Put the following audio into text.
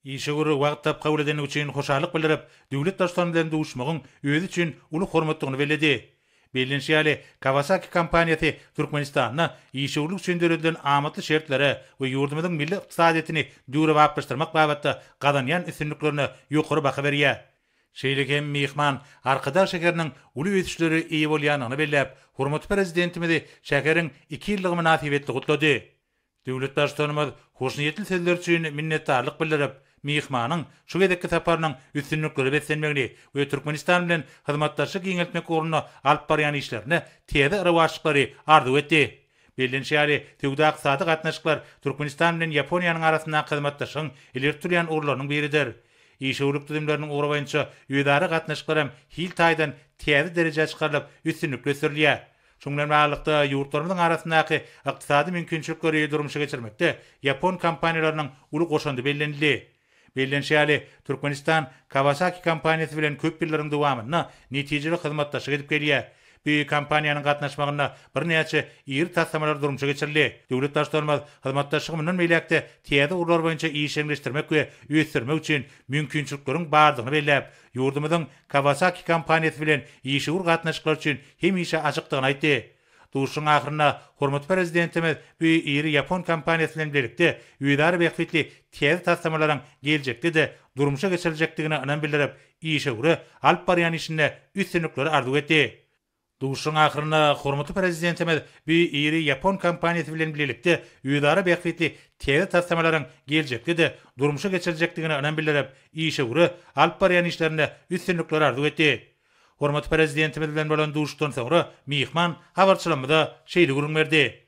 Işıgırı wagtap kabul edeni üçin hoşarlyk bildirip, döwlet daşlaryn bilen duşmagyň özü üçin uly hormatlygyny beledi. Bellenşýäli Kawasaki kompaniýasy Türkmenistanda işçilik üçin amatly şertlere we ýurdumyzyň milli ykdysadyetini döwre waplaşdyrmak babatda gadanýan üstünliklerini ýokary baha berýär. Şeýle hem mihman arkadaş şekeriniň uly öýtüşleri iyi bolýanyny belläp, hormatly prezidentimizi şekeriň 2 ýyllygy münasibetli gutlady. Döwlet daşlarymyz hoşnýetli sözler üçin minnetdarlyk bildirip, mihmanyň şu gedekki saparynyň üstünlikleri beslenmegini we Türkmenistan bilen hyzmatdaşlyk giňeltmek ugruna alyp barýan işlerini teze ýarwaşlyklary arzu etdi. Bellenşýäli tewdak sady gatnaşyklar Türkmenistan bilen Ýaponiýanyň arasynda hyzmatdaşygyň ileri turýan urlarynyň biridir. İşçilik tüzümleriniň ugra boýunça ýödary gatnaşyklar hem hil taýdan teze derejä çykarylyp üstünlik gösterilýär. Şundan bağlykda ýurtlarymyzyň arasyndaky ykdysady mümkinçilikleri durmuşa geçirmekde Ýapon kompaniýalarynyň uly goşandy bellenildi. Bellenşýäli Türkmenistan Kawasaki kompaniýasy bilen köp ýyllryň dowamyna netijeli hyzmatdaşlyk edip gelýär. Bu kompaniýanyň gatnaşmagyna bir näçe ýyr taslamalar durmuşa geçirildi. Döwlet daşlarymyz hyzmatdaşlygy mundan meýlekde teze urlar boýunça işleňleşdirmek we öýtdirmek üçin mümkinçilikleriň bardygyny belläp, ýurdumyzyň Kawasaki kompaniýasy bilen işi ur gatnaşyklar üçin hemişe açykdygyny aýtdy. Duşun ahyrynda hormatly prezidentimiz bu ýeri Ýapon kompaniýasy bilen birlikde ýödary behbetli teze taslamalaryň geljekde de durmuşa geçiriljekdigine ynany bildirip, işe gure alyp barýan işinde üstünlikleri arzu etdi. Duşun ahyrynda hormatly prezidentimiz bu ýeri Ýapon kompaniýasy bilen birlikde ýödary behbetli teze taslamalaryň geljekde de durmuşa geçiriljekdigine ynany bildirip, işe gure alyp barýan işlerinde üstünlikleri arzu etdi. Hormatly prezidentimiz bilen bolan duşdan soňra mihman habarçylarymyza şeýle görünmerdi.